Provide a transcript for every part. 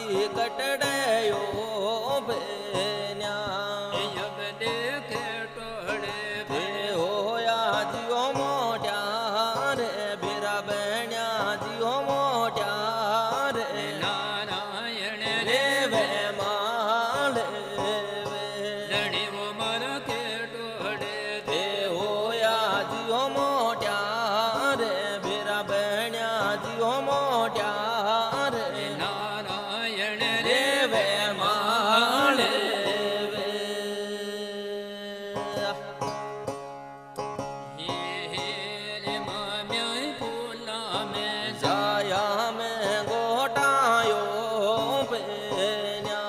दी कटड़यो बेन्या यब देखे टोड़े ते होया जियो मोट्या रे बीरा बेन्या जियो मोट्या रे नारायण रे वे माले धणी वो मर के टोड़े ते होया जियो मोट्या रे बीरा बेन्या जियो मोट्या रे नारायण रे वे माले वे रे माम्या फूला में जाया में गोटायो बेन्या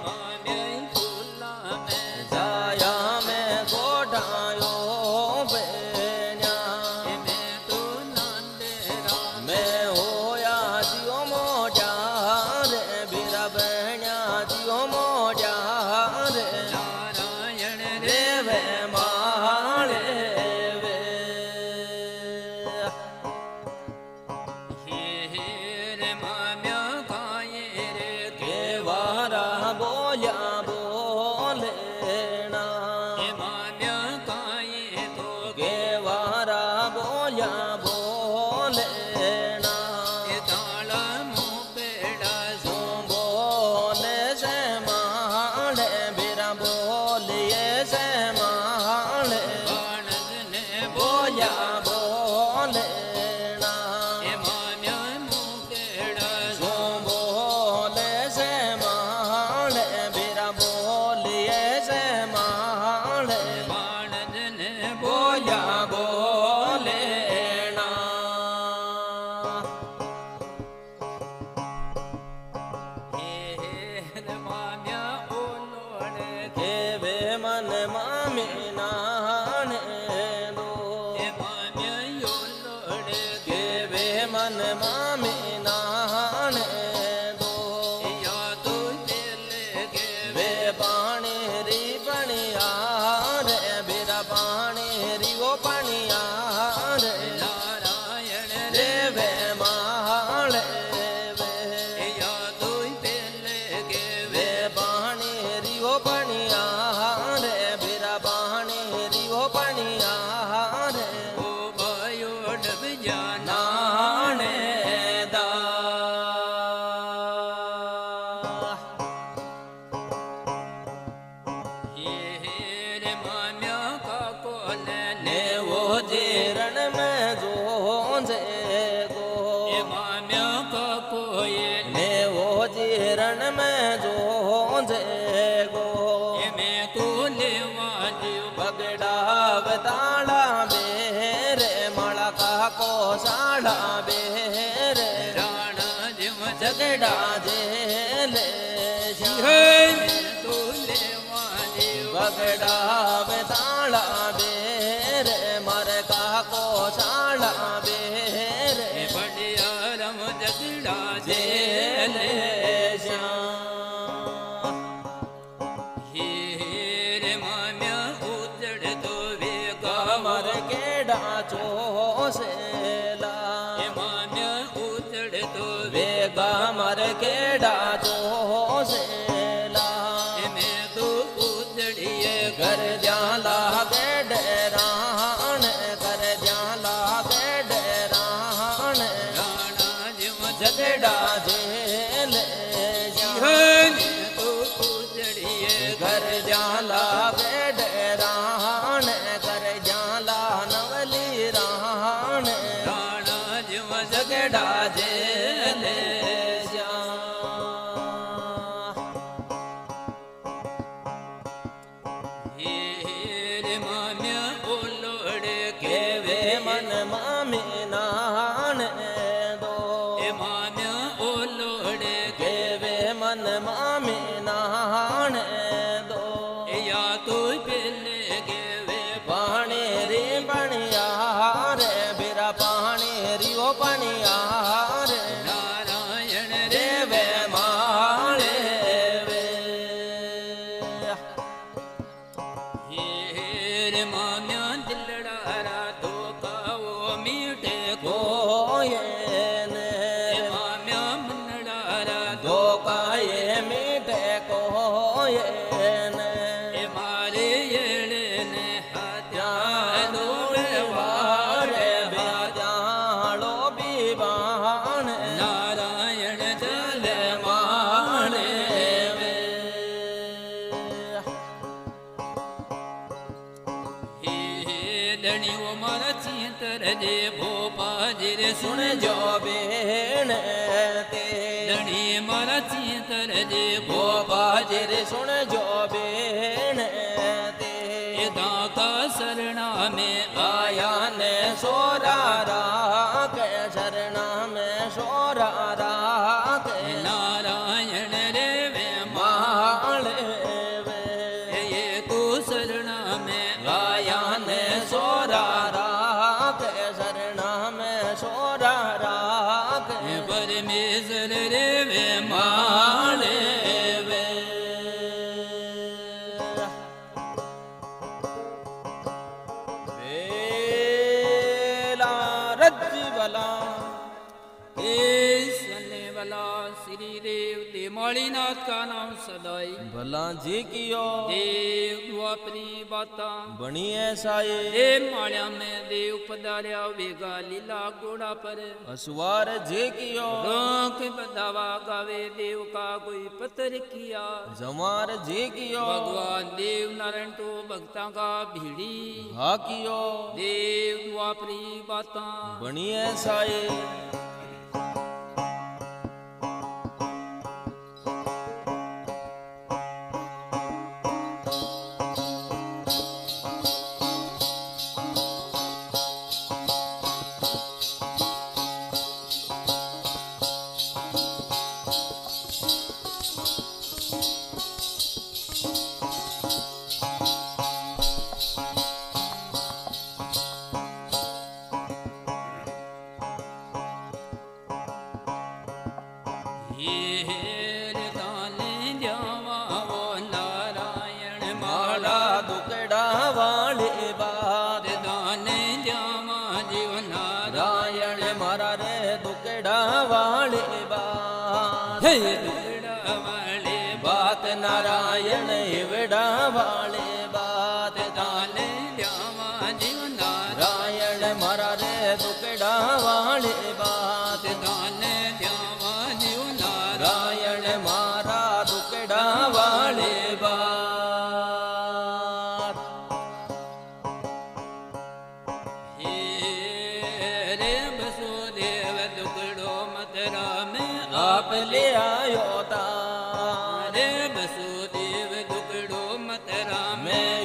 माम्या फूला में जाया में गोटायो बेन्या मैं तो नंदेरा मैं होया जियो मोट्या रे बीरा बेन्या जियो मोट्या रे नारायण रे वे माले वे रे माम्या खाए रे के वारा बोया बोलेना माम्या खाए तो के वारा बोया बोलेना ताला मुँह पेड़ा तू बोले से माले बीरा बोलिए से माले बाणद ने बोया बोलेना माम्या मुँह पेड़ा तू बोले से माले बीरा बोलिए से माले बाणद ने बोया बोलेना माम्या ओलोड़े के वे मन मामी नाने दो माम्या ओलोड़े के वे मन मामी नाने दो या तो दिल के वे पानी री पनिया रे बीरा पानी री वो पनिया रे नारायण रे वे माले वे या तो दिल के वे पानी री वो पनिया रे बीरा पानी री वो पनिया रे ओ भयो डब जाना नाने दा रे माम्या का कोल ने वो जीरण में जोंजे गो माम्या का कोई ने वो जीरण में जोंजे गो मैं को लेवादियो बगड़ा बताड़ा बेरे मड़का को साड़ा बेरे राणा जिम झगड़ा जेले तो लेवादियो बगड़ा बताड़ा बेरे मरका को साड़ा बेरे बढ़िया रम जगड़ा जेले श्याम रे माम्या उजड़ तो वे कमर केड़ा चोसेला माम्या उजड़ तो वे कमर केड़ा चोसेला मैं तो उजड़िए कर जाला के डरान कर जाला के डरान राणा जिम झगड़ा जेल तो उजड़िए कर जाला के डरान कर जाला नवली रान राणा जिम झगड़ा जेल रे माम्या ओलोड़े के वे मन मामी नान दो माम्या ओलोड़े के वे मन मामी नान दो या तो पहले के वे पानी री पनिया रे बीरा पानी री वो पनिया रे नारायण रे वे माले वे रे माम्या दिलड़ा तो का वो मीठे को कोये ने माम्या मनड़ा धोखा रे भोपाजी रे सुन जो बेन ते धनी मारा चीतर रे भोपाजी रे सुन जो बेन ते दाका शरणा में आया ने सोरारा के शरणा में सोरारा के नारायण रे वे माले वे ये तू शरणा में आया ने सोरारा के शरणा में सोरारा के परमेश्वर रे वे माले वे रज्जवला सने वाला श्री देव देमालीनाथ का नाम सदाई भला जी कियो देव द्वापरी बाता बनी ऐसाए हे माल्या में देव पधार्या वेगा लीला घोड़ा पर असवार जे कियो रोक बदावा गावे देव का कोई पत्र किया जमार जे कियो भगवान देव नारायण तो भक्ता का भीड़ी हा कियो देव द्वापरी बाता बनी ऐसाए नारायण एवड़ा वाले बात दाने द्यावा जीव नारायण मारा रे दुकड़ा वाले बात दाने द्यावा जीव नारायण मारा दुकड़ा वाले बात हे रे वसुदेव दुकड़ो मथुरा में आप ले आयो ता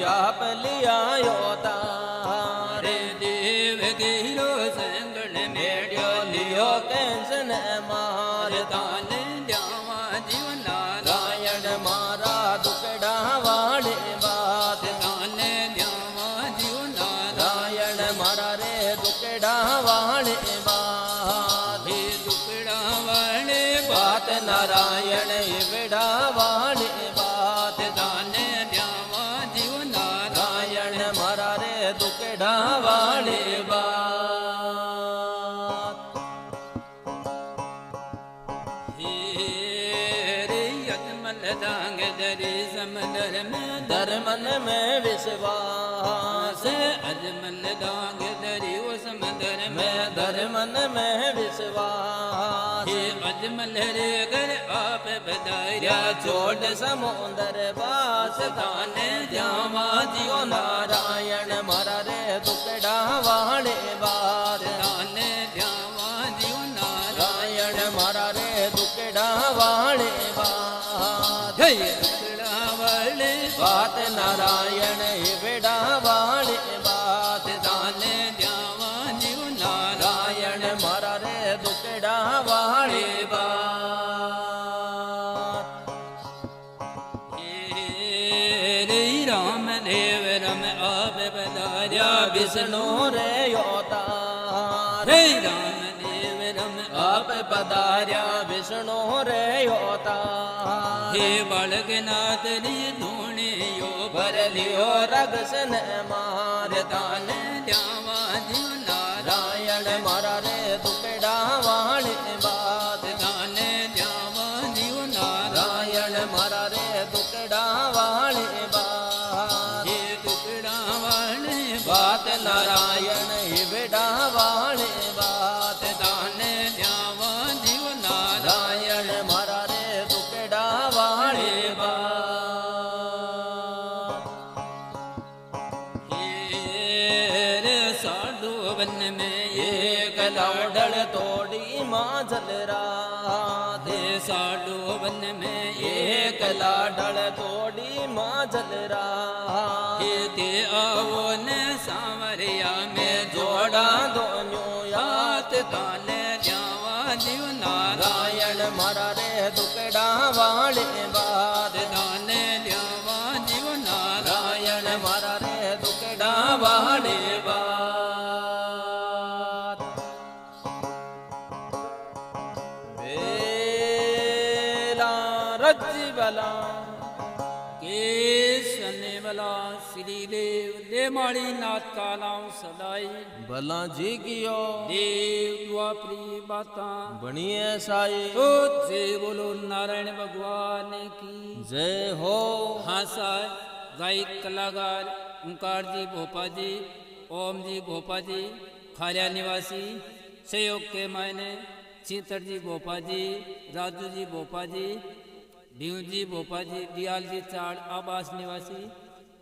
आप लिया तारे देव गिरो संगण मेड्यो लियो कैंसन मार ताने द्यावा जीव नारायण मारा दुकड़ा वाले बात ताने द्यावा जीव नारायण मारा रे दुकड़ा वाले बात दुकड़ा वाले बात नारायण एवड़ा वाले बात ताने मारा रे दुकड़ा वाले बात रे यजमल दांग दरी समंदर में धर्मन में विश्वास अजमल दांग दरी वो समंदर में धर्मन में विश्वास अजमल रे घर आप बधाया छोड़ समुंदर बास ताने जावा जियो नारायण मारा रे दुकड़ा वाले बात ताने जावा जियो नारायण मारा रे दुकड़ा वाले बात दुकड़ा वाले बात नारायण एवड़ा वाले बात ताने जावा जियो नारायण मारा रे दुकड़ा वाले बात राम देव रम आप बधाया विष्णु रे योता रे राम देव रम आप पधार्या विष्णु रे योता हे बालकनाथ री धोने यो भर लियो रगसन मार ताने द्यावा जीव नारायण मारा रे दुकड़ा वाले बात ताने द्यावा जीव नारायण मारा रे दुकड़ा वाले बात हे दुकड़ा वाले बात नारायण एवड़ा वाले बात ताने द्यावा जीव नारायण मारा रे दुकड़ा वाले बात हे रे सा मां जलरात साडो वन में एक लाडल तोड़ी मां जलरात ते आवो ने सांवरिया में जोड़ा दोन्यो हाथ ताने जावा जीव नारायण नारायण मारा रे दुकड़ा वाले बात दाने जावा जीव नारायण नारायण मारा रे दुकड़ा वाले बात बेला रज्जी बला के सने वाला श्री देव ले माड़ी नाथ का नाम सदाई भला जी कियो देव द्वापरी बाता बनिए साई ओ जय बोलो नारायण भगवान की जय हो हाँ साहब गायक कलाकार ओंकार जी भोपा जी ओम जी भोपा जी खारिया निवासी सहयोग के मायने चीतर जी भोपा जी राजू जी भोपा जी भीम जी भोपा जी दियाल जी चाड़ आवास निवासी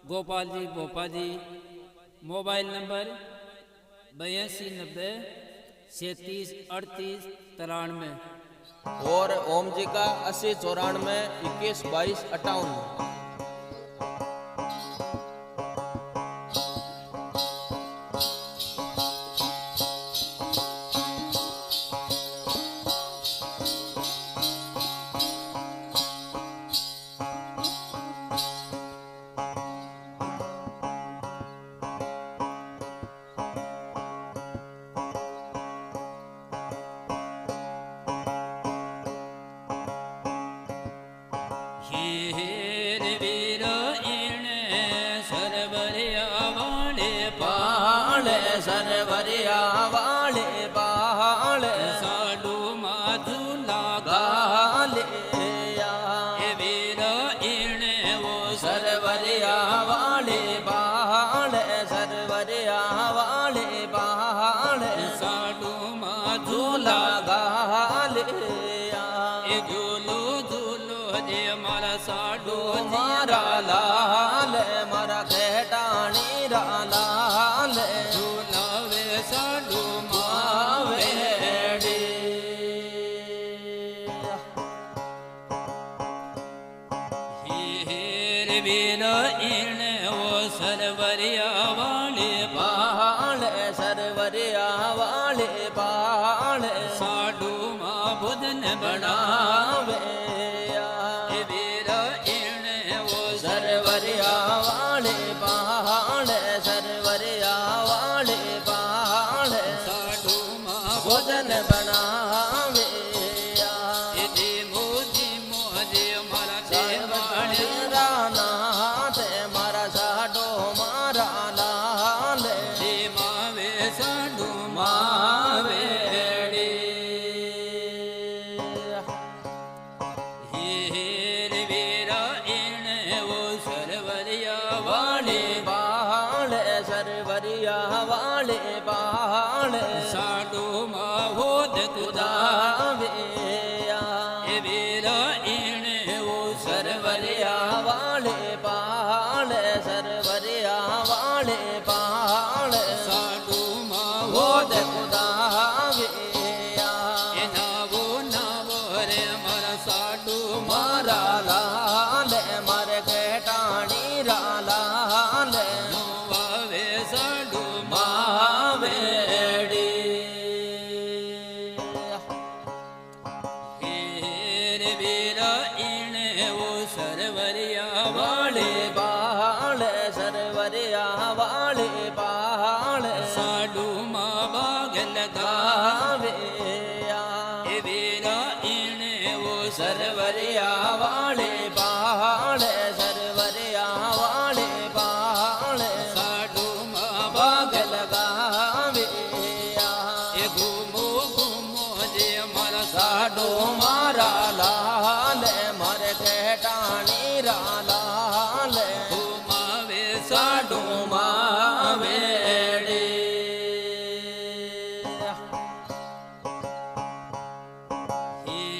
गोपाल जी भोपा जी मोबाइल नंबर 8290 3738 93 और ओम जी का 8094 21 22 58 हेर वीर इणे सरवरिया वाले बाले सरवरिया वाले बाले साडू माधु लागा गाले ए वीर इणे वो सरवरिया वाले बाले सरवरिया वाले बाले साडू माधु झूला गाले ए झूलो झूलो जे मारा साडू मारा लाल मारा खेटानी रा लाल झूलावे साडू मावेड़ी हेर वीर इणे वो सरवरिया वाले बाले सरवरिया वाले बाले साडू माँ बुधन बना बनावे वीर इणे वो सरवरिया वाले बाले सरवरिया वाले बाले साडू माँ भोजन बनावे जी मोजी मोजे मारा देवाड़े तेरा नाथ मारा साडो मारा लाल जी मावे साडू मावेड़ी हेर वीर इणे वो सरवरिया वाले बाले सरवरिया वाले बाले साडू माँ होद खुदा दावे वीर इणे वो सरवरिया वाले बाले सरवरिया वाले बाले साडू माँ वो होद दे खुदावे नावो नावो रे मारा साडू मारा लाल मारे खेटानी रा लाल वावे साडू मावेड़ी हेर वीर इणे वो सरवरिया वाले बाले सरवरिया वाले बाले साडू माँ बागल गावे वीर इणे वो सरवरिया वाले बाले सरवरिया वाले बाले साडू माँ बागल गावे घूमो घूमो जे मारा साडो मारा लाल मारे खेटानी रा लाल घुमावे साडो मावेड़ी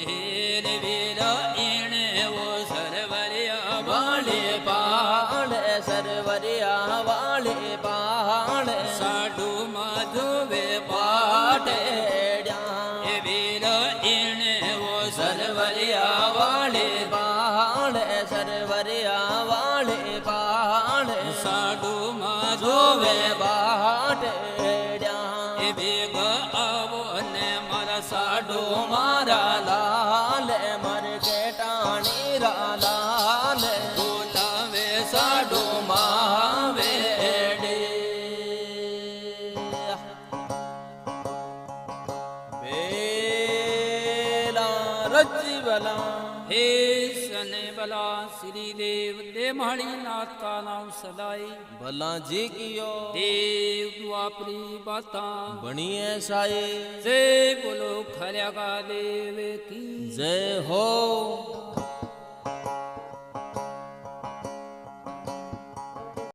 हेर वीर इणे वो सरवरिया वाले बाले सरवरिया वाले बाले साडू माधुवे पाटे वीर વીર એણે વો સરવરિયા વાળે બાળે સરવરિયા વાળે બાળે સાડુમાં જોવે જોવે બાટેડ્યા એ ભેગ આવો ને મારા સાડુ સાડો મારા લાલ મર કેટાણી લાલ બોલાવે સાડો સાડુ માવેડે બેલા રજીવલા हे सने बला श्री देव देवहाड़ी नाथ का नाम सदाई भला जी कियो देव द्वापरी बाता बणिए साई जय बोलो खर्या का देव की जय हो